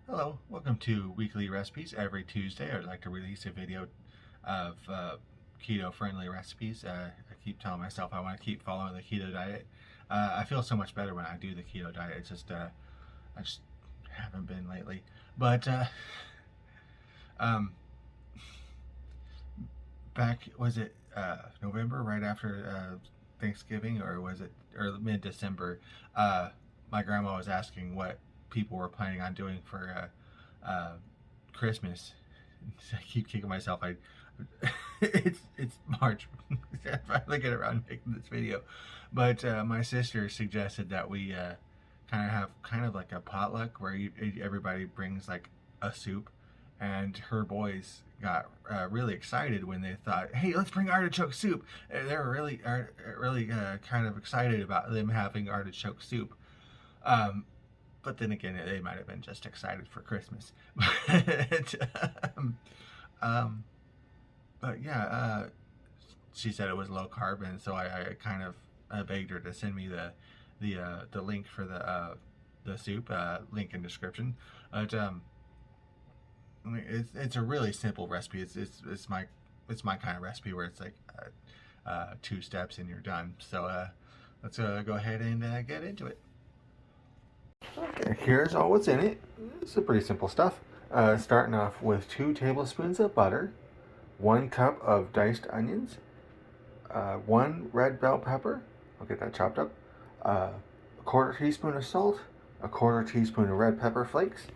Hello, welcome to Weekly Recipes. Every Tuesday, I'd like to release a video of keto-friendly recipes. I keep telling myself I want to keep following the keto diet. I feel so much better when I do the keto diet. It's just I just haven't been lately. But um, back was it November, right after Thanksgiving, or was it mid-December? My grandma was asking what people were planning on doing for Christmas. I keep kicking myself. It's March. I finally get around to making this video, but my sister suggested that we kind of like a potluck where everybody brings like a soup, and her boys got really excited when they thought, "Hey, let's bring artichoke soup." They were really kind of excited about them having artichoke soup. Um, but then again, they might have been just excited for Christmas. but, um, but yeah, she said it was low carb, and so I kind of begged her to send me the link for the soup. Link in description. But it's a really simple recipe. It's my kind of recipe where it's like 2 steps and you're done. So let's go ahead and get into it. Okay, here's all what's in it. It's pretty simple stuff. Starting off with 2 tablespoons of butter, 1 cup of diced onions, 1 red bell pepper. I'll get that chopped up. A 1/4 teaspoon of salt, a 1/4 teaspoon of red pepper flakes.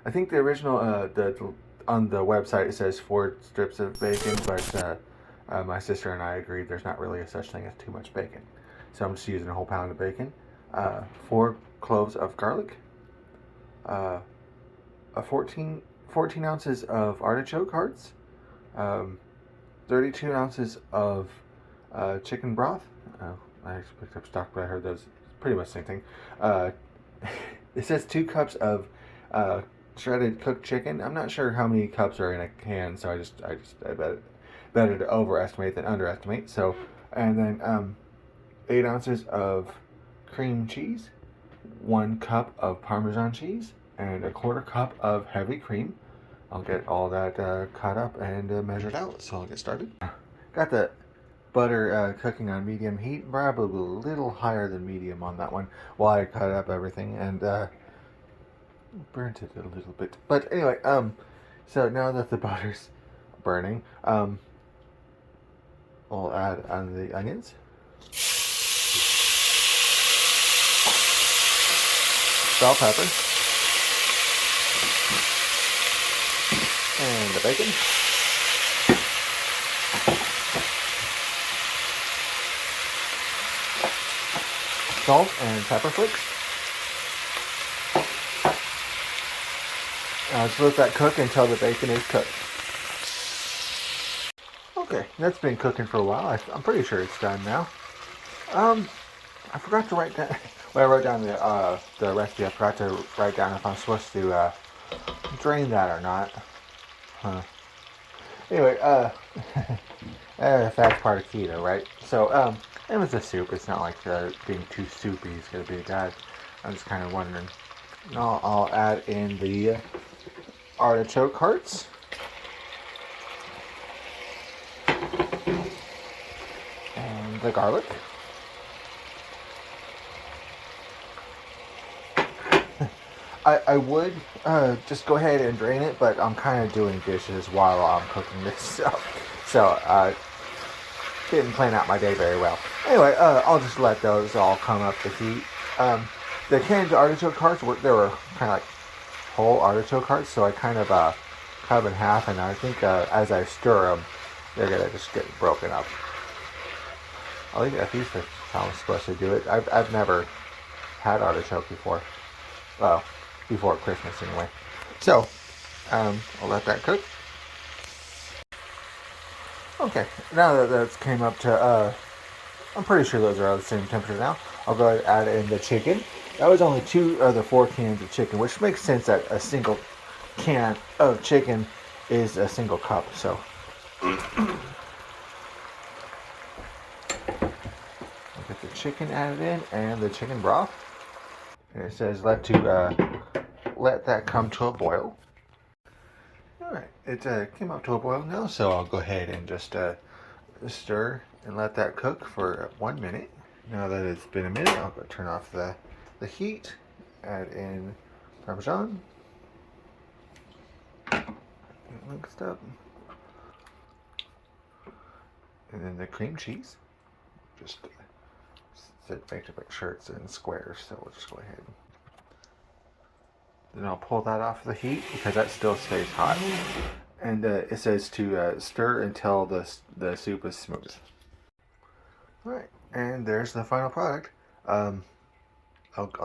I think the original on the website it says 4 strips of bacon, but my sister and I agreed there's not really a such thing as too much bacon. So I'm just using a whole pound of bacon, 4 cloves of garlic, 14 ounces of artichoke hearts, 32 ounces of chicken broth. I actually picked up stock, but I heard those pretty much the same thing. It says 2 cups of shredded cooked chicken. I'm not sure how many cups are in a can, so I bet better to overestimate than underestimate. So, and then 8 ounces of cream cheese, 1 cup of Parmesan cheese, and a 1/4 cup of heavy cream. I'll get all that cut up and measured out, so I'll get started. Got the butter cooking on medium heat, probably a little higher than medium on that one, while I cut up everything, and burnt it a little bit. But anyway, so now that the butter's burning, I'll add on the onions. Bell pepper, and the bacon, salt and pepper flakes. Just let that cook until the bacon is cooked. Okay, that's been cooking for a while. I'm pretty sure it's done now. I forgot to write down. When I wrote down the recipe, I forgot to write down if I'm supposed to drain that or not. Huh. Anyway, that's part of keto, right? So, it was a soup. It's not like being too soupy is going to be bad. I'm just kind of wondering. Now I'll add in the artichoke hearts. And the garlic. I would just go ahead and drain it, but I'm kind of doing dishes while I'm cooking this stuff. So, didn't plan out my day very well. Anyway, I'll just let those all come up to heat. The canned artichoke hearts, they were kind of like whole artichoke hearts, so I kind of cut them in half, and I think as I stir them, they're going to just get broken up. I think at least that's how I'm supposed to do it. I've never had artichoke before. Well, before Christmas anyway. So, I'll let that cook. Okay, now that that's came up to, I'm pretty sure those are all the same temperature now. I'll go ahead and add in the chicken. That was only 2 of the 4 cans of chicken, which makes sense that a single can of chicken is a single cup, so. I'll get the chicken added in and the chicken broth. And it says let that come to a boil. All right, it came up to a boil now, so I'll go ahead and just stir and let that cook for 1 minute. Now that it's been a minute, I'll go turn off the heat, add in Parmesan, mixed up, and then the cream cheese. Just make sure it's in squares, so we'll just go ahead. Then I'll pull that off the heat because that still stays hot. And it says to stir until the soup is smooth. Alright, and there's the final product. I'll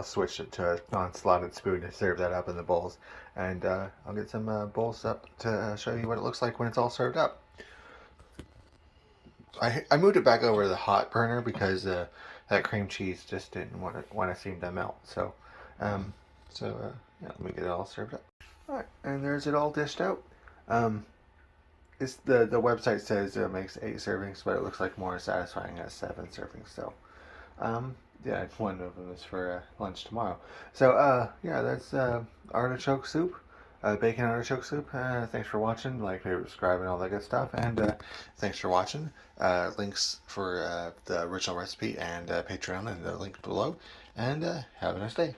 switch it to a non-slotted spoon to serve that up in the bowls. And I'll get some bowls up to show you what it looks like when it's all served up. I moved it back over to the hot burner because that cream cheese just didn't want to seem to melt. So, yeah, let me get it all served up. All right, and there's it all dished out. It's the website says it makes 8 servings, but it looks like more satisfying as 7 servings. So, yeah, one of them is for lunch tomorrow. So, yeah, that's artichoke soup. Bacon artichoke soup. Thanks for watching. Like, favorite, subscribe, and all that good stuff. And thanks for watching. Links for the original recipe and Patreon in the link below. And have a nice day.